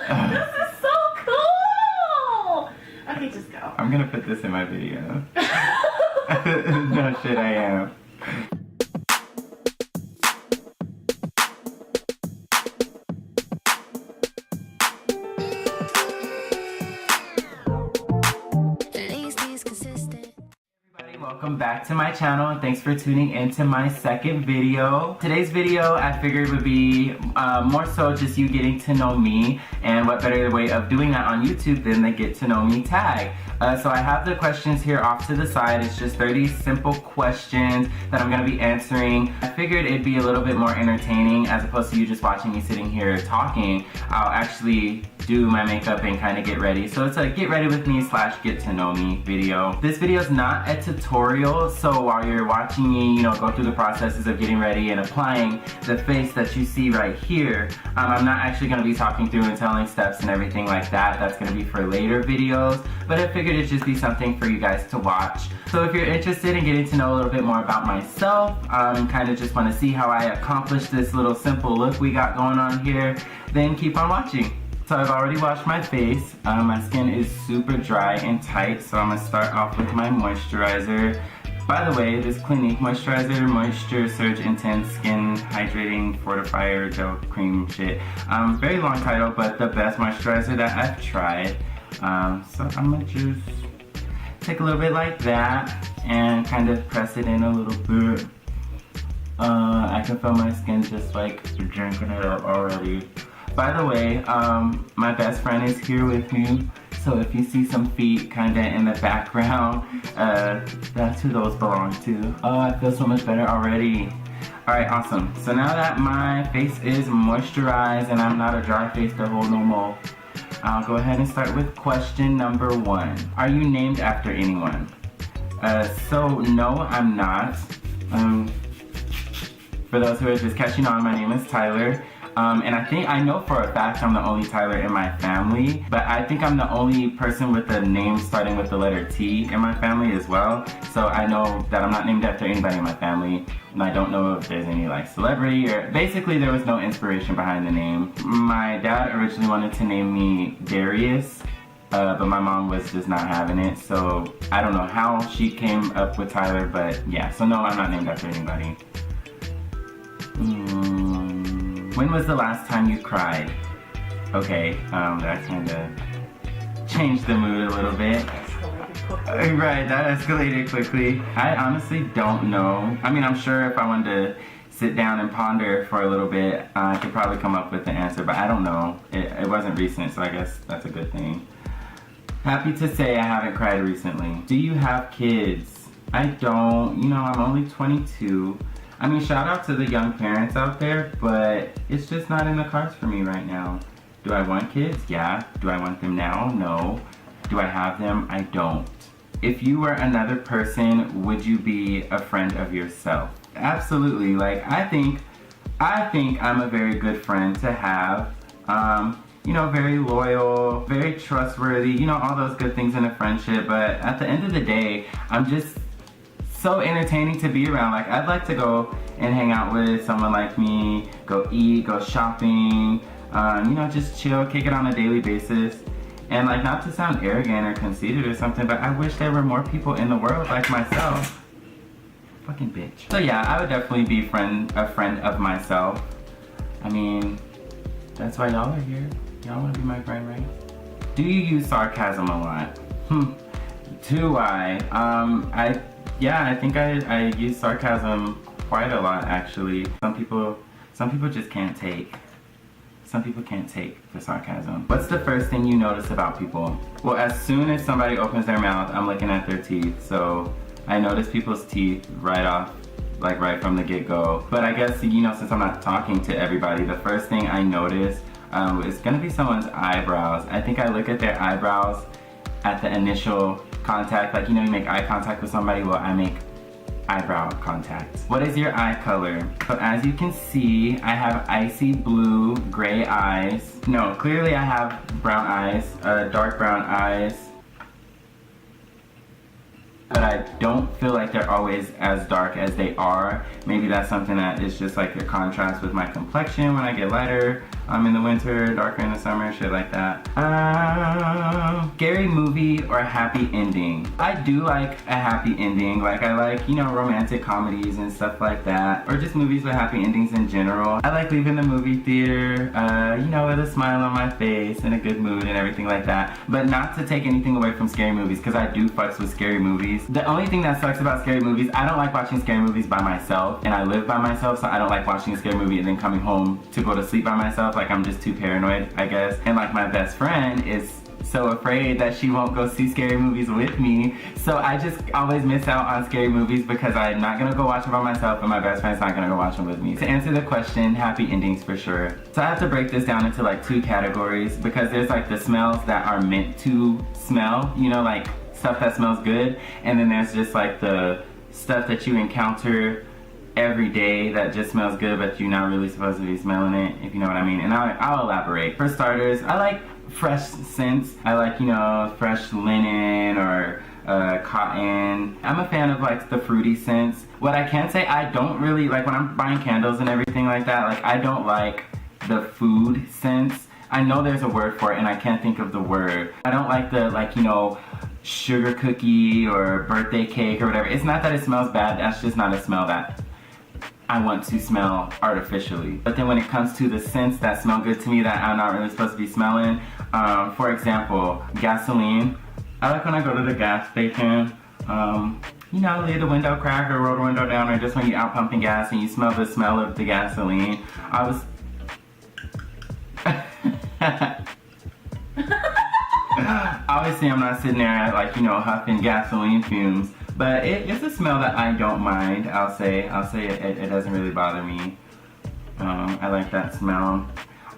This is so cool! Okay, just go. I'm gonna put this in my video. No shit, I am. Welcome back to my channel and thanks for tuning into my second video. Today's video I figured would be more so just you getting to know me, and what better way of doing that on YouTube than the get to know me tag. So I have the questions here off to the side. It's just 30 simple questions that I'm going to be answering. I figured it'd be a little bit more entertaining as opposed to you just watching me sitting here talking. I'll actually do my makeup and kind of get ready. So it's a get ready with me / get to know me video. This video is not a tutorial, so while you're watching me, go through the processes of getting ready and applying the face that you see right here, I'm not actually going to be talking through and telling steps and everything like that. That's going to be for later videos, but I figured it'd just be something for you guys to watch. So if you're interested in getting to know a little bit more about myself, kind of just want to see how I accomplished this little simple look we got going on here, then keep on watching. So I've already washed my face. My skin is super dry and tight, so I'm going to start off with my moisturizer. By the way, this Clinique Moisturizer, Moisture Surge Intense Skin Hydrating Fortifier Gel Cream shit. Very long title, but the best moisturizer that I've tried. So I'm going to just take a little bit like that and kind of press it in a little bit. I can feel my skin just like drinking it up already. By the way, my best friend is here with me, so if you see some feet kinda in the background, that's who those belong to. Oh, I feel so much better already. Alright, awesome. So now that my face is moisturized and I'm not a dry face to hold no more, I'll go ahead and start with question number 1. Are you named after anyone? So no, I'm not. For those who are just catching on, my name is Tyler. And I know for a fact I'm the only Tyler in my family, but I think I'm the only person with a name starting with the letter T in my family as well. So I know that I'm not named after anybody in my family, and I don't know if there's any like celebrity or basically there was no inspiration behind the name. My dad originally wanted to name me Darius, but my mom was just not having it, so I don't know how she came up with Tyler, but yeah, so no, I'm not named after anybody. When was the last time you cried? Okay, that kind of changed the mood a little bit. Right, that escalated quickly. I honestly don't know. I mean, I'm sure if I wanted to sit down and ponder for a little bit, I could probably come up with the answer, but I don't know. It wasn't recent, so I guess that's a good thing. Happy to say I haven't cried recently. Do you have kids? I don't. I'm only 22. I mean, shout out to the young parents out there, but it's just not in the cards for me right now. Do I want kids? Yeah. Do I want them now? No. Do I have them? I don't. If you were another person, would you be a friend of yourself? Absolutely. Like, I think I'm a very good friend to have. Very loyal, very trustworthy, all those good things in a friendship, but at the end of the day, I'm just so entertaining to be around. Like, I'd like to go and hang out with someone like me, go eat, go shopping, just chill, kick it on a daily basis. And like, not to sound arrogant or conceited or something, but I wish there were more people in the world like myself. Fucking bitch. So yeah, I would definitely be a friend of myself. I mean, that's why y'all are here. Y'all wanna be my friend, right? Do you use sarcasm a lot? Do I? Yeah, I think I use sarcasm quite a lot, actually. Some people just can't take. Some people can't take the sarcasm. What's the first thing you notice about people? Well, as soon as somebody opens their mouth, I'm looking at their teeth. So I notice people's teeth right off, like right from the get-go. But I guess, since I'm not talking to everybody, the first thing I notice is gonna be someone's eyebrows. I think I look at their eyebrows at the initial contact, like, you make eye contact with somebody. Well, I make eyebrow contact. What is your eye color? So as you can see, I have icy blue, gray eyes. No, clearly I have brown eyes, dark brown eyes. But I don't feel like they're always as dark as they are. Maybe that's something that is just like a contrast with my complexion when I get lighter. in the winter, darker in the summer, shit like that. Scary movie or happy ending? I do like a happy ending. Like I like, you know, romantic comedies and stuff like that. Or just movies with happy endings in general. I like leaving the movie theater, you know, with a smile on my face and a good mood and everything like that. But not to take anything away from scary movies, because I do fucks with scary movies. The only thing that sucks about scary movies, I don't like watching scary movies by myself, and I live by myself, so I don't like watching a scary movie and then coming home to go to sleep by myself. Like I'm just too paranoid, I guess. And like my best friend is so afraid that she won't go see scary movies with me, so I just always miss out on scary movies because I'm not gonna go watch them by myself and my best friend's not gonna go watch them with me. To answer the question, happy endings for sure. So I have to break this down into like 2 categories, because there's like the smells that are meant to smell, you know, like stuff that smells good, and then there's just like the stuff that you encounter every day that just smells good but you're not really supposed to be smelling it, if you know what I mean. And I'll elaborate. For starters, I like fresh scents. I like, you know, fresh linen or cotton. I'm a fan of like the fruity scents. What I can say, I don't really like when I'm buying candles and everything like that, like I don't like the food scents. I know there's a word for it and I can't think of the word. I don't like the, like, you know, sugar cookie or birthday cake or whatever. It's not that it smells bad, that's just not a smell that I want to smell artificially. But then when it comes to the scents that smell good to me that I'm not really supposed to be smelling, for example, gasoline. I like when I go to the gas station, you know, leave the window cracked or roll the window down, or just when you're out pumping gas and you smell the smell of the gasoline. Obviously I'm not sitting there like, you know, huffing gasoline fumes, but it's a smell that I don't mind. I'll say it doesn't really bother me. I like that smell.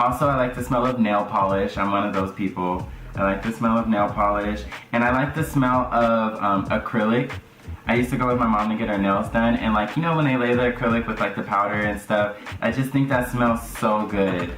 Also, I like the smell of nail polish. I'm one of those people. I like the smell of nail polish, and I like the smell of acrylic. I used to go with my mom to get her nails done, and like, you know, when they lay the acrylic with like the powder and stuff, I just think that smells so good.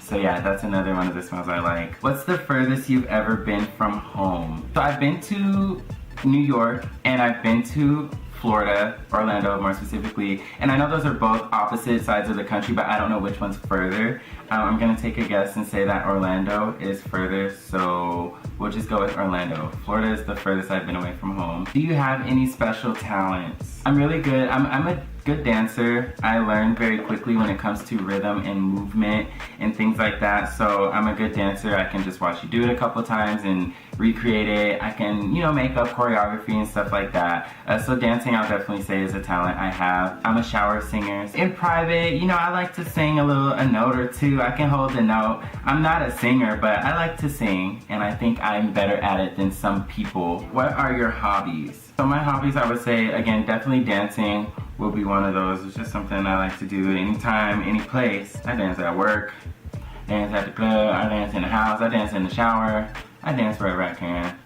So yeah, that's another one of the smells I like. What's the furthest you've ever been from home? So I've been to New York and I've been to Florida, Orlando more specifically, and I know those are both opposite sides of the country, but I don't know which one's further. I'm gonna take a guess and say that Orlando is further, so we'll just go with Orlando. Florida is the furthest I've been away from home. Do you have any special talents? I'm really good. I'm a good dancer. I learn very quickly when it comes to rhythm and movement and things like that, so I'm a good dancer. I can just watch you do it a couple times and recreate it. I can, you know, make up choreography and stuff like that. So dancing, I'll definitely say, is a talent I have. I'm a shower singer. In private, you know, I like to sing a note or two. I can hold the note. I'm not a singer, but I like to sing, and I think I'm better at it than some people. What are your hobbies? So my hobbies, I would say, again, definitely dancing will be one of those. It's just something I like to do anytime, any place. I dance at work, dance at the club, I dance in the house, I dance in the shower, I dance wherever I can.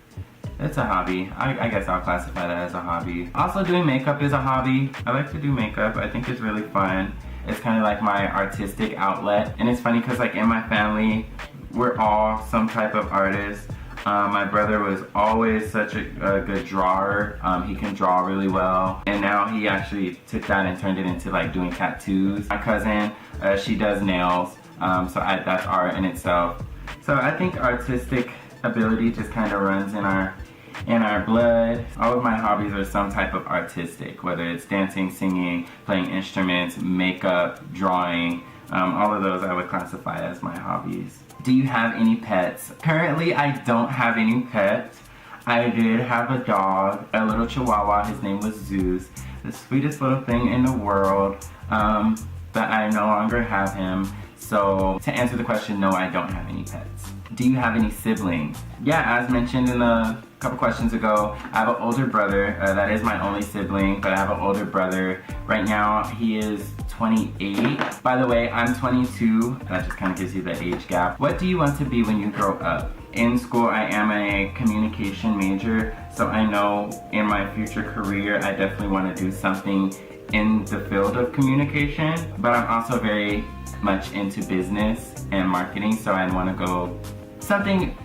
It's a hobby. I guess I'll classify that as a hobby. Also, doing makeup is a hobby. I like to do makeup. I think it's really fun. It's kind of like my artistic outlet. And it's funny because like in my family, we're all some type of artist. My brother was always such a good drawer. He can draw really well. And now he actually took that and turned it into like doing tattoos. My cousin, she does nails. So that's art in itself. So I think artistic ability just kind of runs in our blood. All of my hobbies are some type of artistic, whether it's dancing, singing, playing instruments, makeup, drawing. All of those I would classify as my hobbies. Do you have any pets? Currently, I don't have any pets. I did have a dog, a little chihuahua. His name was Zeus. The sweetest little thing in the world, but I no longer have him. So to answer the question, no, I don't have any pets. Do you have any siblings? Yeah, as mentioned in a couple questions ago, I have an older brother. That is my only sibling, but I have an older brother. Right now, he is 28. By the way, I'm 22. That just kind of gives you the age gap. What do you want to be when you grow up? In school, I am a communication major, so I know in my future career, I definitely want to do something in the field of communication, but I'm also very much into business and marketing, so I want to go something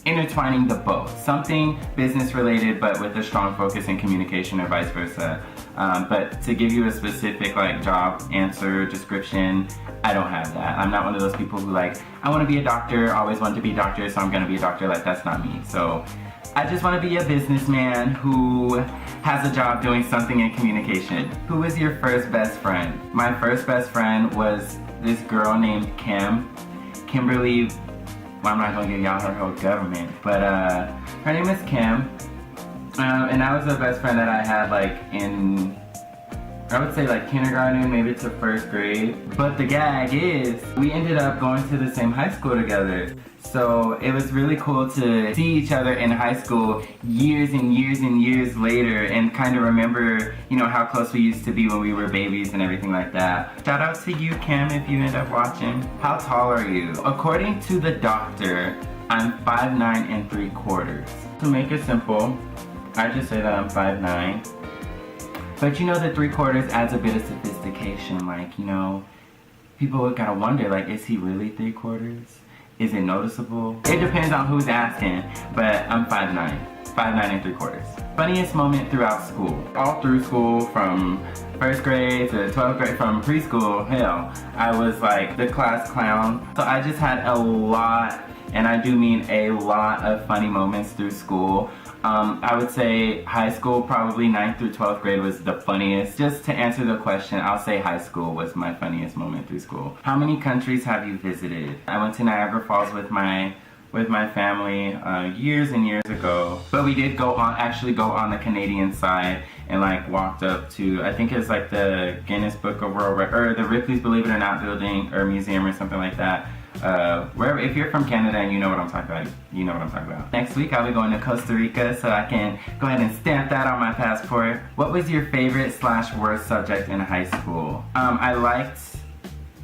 intertwining the both. Something business related, but with a strong focus in communication or vice versa. But to give you a specific like job answer description, I don't have that. I'm not one of those people who like, I want to be a doctor, always wanted to be a doctor, so I'm going to be a doctor. Like, that's not me. So I just want to be a businessman who has a job doing something in communication. Who was your first best friend? My first best friend was this girl named Kimberly. Well, I'm not going to give y'all her whole government, but her name is Kim. And that was the best friend that I had like in, I would say like kindergarten, maybe to first grade. But the gag is, we ended up going to the same high school together. So it was really cool to see each other in high school years and years and years later and kind of remember, you know, how close we used to be when we were babies and everything like that. Shout out to you, Kim, if you end up watching. How tall are you? According to the doctor, I'm 5'9"3/4. To make it simple, I just say that I'm 5'9". But you know, the 3/4 adds a bit of sophistication. Like, you know, people gotta wonder, like, is he really 3/4? Is it noticeable? It depends on who's asking, but I'm 5'9". 5'9" 3/4. Funniest moment throughout school. All through school, from first grade to 12th grade, from preschool, hell, I was like the class clown. So I just had a lot, and I do mean a lot, of funny moments through school. I would say high school, probably 9th through 12th grade, was the funniest. Just to answer the question, I'll say high school was my funniest moment through school. How many countries have you visited? I went to Niagara Falls with my family years and years ago. But we did actually go on the Canadian side and like walked up to, I think it's like the Guinness Book of World Records, or the Ripley's Believe It or Not building or museum or something like that. Wherever, if you're from Canada and you know what I'm talking about, you know what I'm talking about. Next week I'll be going to Costa Rica, so I can go ahead and stamp that on my passport. What was your favorite / worst subject in high school? I liked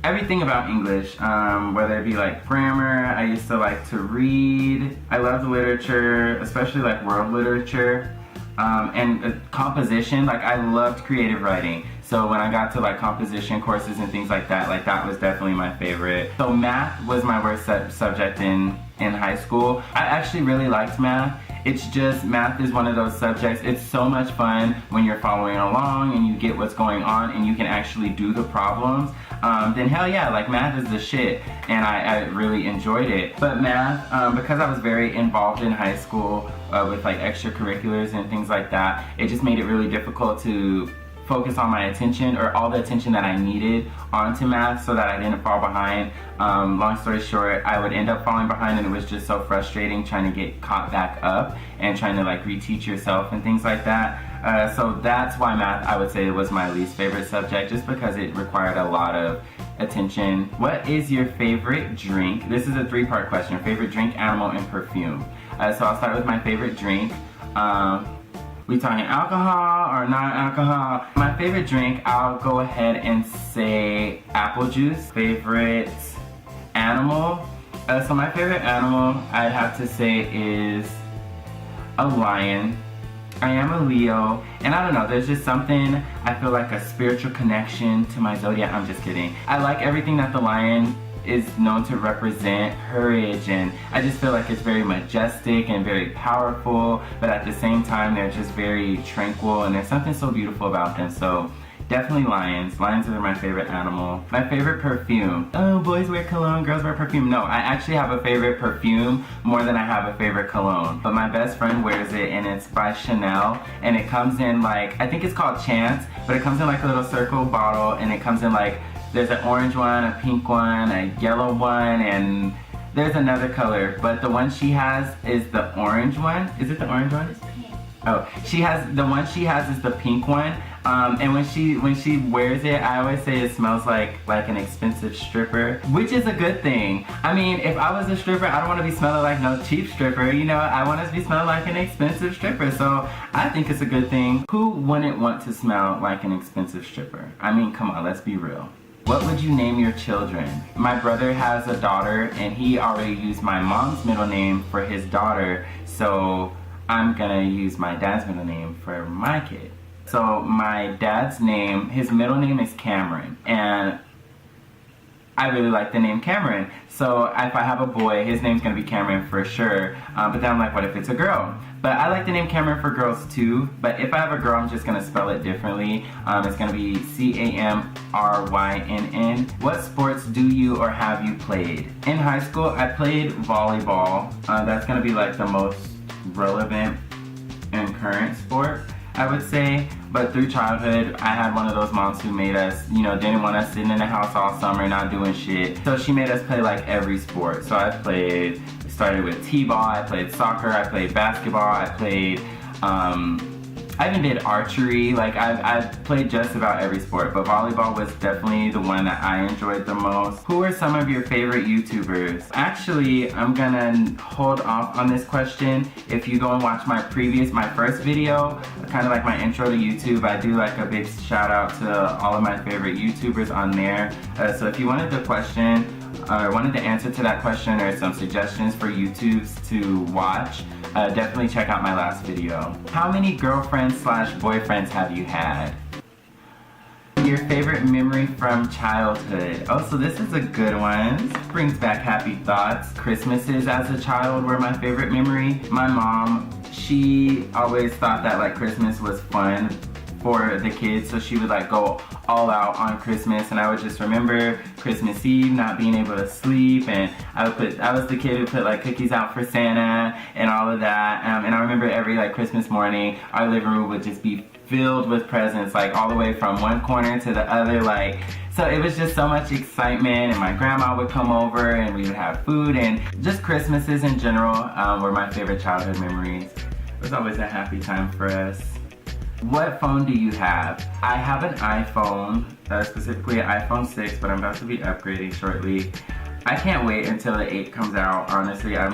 everything about English, whether it be like grammar. I used to like to read. I loved literature, especially like world literature. And composition, like I loved creative writing. So when I got to like composition courses and things like that was definitely my favorite. So math was my worst subject in high school. I actually really liked math. It's just, math is one of those subjects, it's so much fun when you're following along and you get what's going on and you can actually do the problems. Then hell yeah, like math is the shit, and I really enjoyed it. But math, because I was very involved in high school with like extracurriculars and things like that, it just made it really difficult to focus on my attention, or all the attention that I needed, onto math so that I didn't fall behind. Long story short, I would end up falling behind, and it was just so frustrating trying to get caught back up and trying to like reteach yourself and things like that. So that's why math, I would say, was my least favorite subject, just because it required a lot of attention. What is your favorite drink? This is a 3-part question. Favorite drink, animal, and perfume. So I'll start with my favorite drink. We talking alcohol or non-alcohol? My favorite drink, I'll go ahead and say apple juice. Favorite animal? So my favorite animal, I'd have to say, is a lion. I am a Leo, and I don't know, there's just something, I feel like a spiritual connection to my zodiac. I'm just kidding. I like everything that the lion is known to represent, courage, and I just feel like it's very majestic and very powerful, but at the same time they're just very tranquil, and there's something so beautiful about them. So definitely lions. Lions are my favorite animal. My favorite perfume. Oh, boys wear cologne, girls wear perfume. No, I actually have a favorite perfume more than I have a favorite cologne. But my best friend wears it, and it's by Chanel, and it comes in like, I think it's called Chance, but it comes in like a little circle bottle, and it comes in like, there's an orange one, a pink one, a yellow one, and there's another color. But the one she has is the orange one. Is it the orange one? It's pink. Oh, the one she has is the pink one. And when she wears it, I always say it smells like an expensive stripper, which is a good thing. I mean, if I was a stripper, I don't want to be smelling like no cheap stripper. You know, I want to be smelling like an expensive stripper. So I think it's a good thing. Who wouldn't want to smell like an expensive stripper? I mean, come on, let's be real. What would you name your children? My brother has a daughter, and he already used my mom's middle name for his daughter, so I'm gonna use my dad's middle name for my kid. So my dad's name, his middle name is Cameron, and I really like the name Cameron. So if I have a boy, his name's gonna be Cameron for sure. But then I'm like, what if it's a girl? But I like the name Cameron for girls too. But if I have a girl, I'm just gonna spell it differently. It's gonna be Camrynn. What sports do you or have you played? In high school, I played volleyball. That's gonna be like the most relevant and current sport, I would say. But through childhood, I had one of those moms who made us, didn't want us sitting in the house all summer not doing shit. So she made us play like every sport. So I started with t-ball, I played soccer, I played basketball, I played, I even did archery. Like I've played just about every sport, but volleyball was definitely the one that I enjoyed the most. Who are some of your favorite YouTubers? Actually, I'm gonna hold off on this question. If you go and watch my first video, kind of like my intro to YouTube, I do like a big shout out to all of my favorite YouTubers on there. So if you wanted the question, or wanted the answer to that question, or some suggestions for YouTubes to watch, definitely check out my last video. How many girlfriends/boyfriends have you had? Your favorite memory from childhood? Oh, so this is a good one. This brings back happy thoughts. Christmases as a child were my favorite memory. My mom, she always thought that like Christmas was fun for the kids, so she would like go all out on Christmas, and I would just remember Christmas Eve not being able to sleep, and I was the kid who put like cookies out for Santa and all of that, and I remember every like Christmas morning our living room would just be filled with presents, like all the way from one corner to the other, like, so it was just so much excitement, and my grandma would come over and we would have food, and just Christmases in general were my favorite childhood memories. It was always a happy time for us. What phone do you have? I have an iPhone, specifically an iPhone 6, but I'm about to be upgrading shortly. I can't wait until the 8 comes out, honestly. I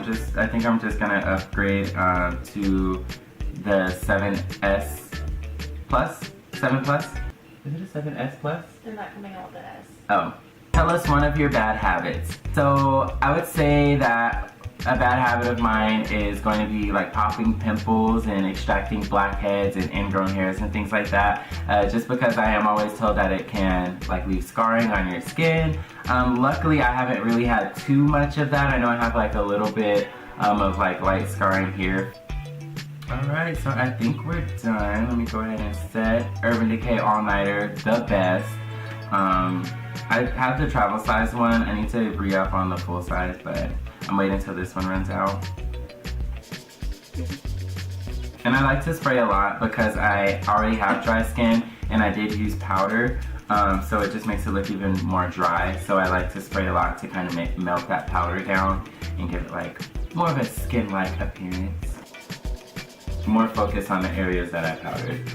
think I'm just gonna upgrade to the 7S Plus? 7 Plus? Is it a 7S Plus? They're not coming out with the S. Oh. Tell us one of your bad habits. So I would say that a bad habit of mine is going to be like popping pimples and extracting blackheads and ingrown hairs and things like that, just because I am always told that it can like leave scarring on your skin. Luckily I haven't really had too much of that. I know I have like a little bit of like light scarring here. Alright, so I think we're done. Let me go ahead and set Urban Decay All Nighter, the best. I have the travel size one. I need to re-up on the full size, but I'm waiting until this one runs out. And I like to spray a lot because I already have dry skin and I did use powder, so it just makes it look even more dry. So I like to spray a lot to kind of melt that powder down and give it like more of a skin-like appearance. More focus on the areas that I powdered.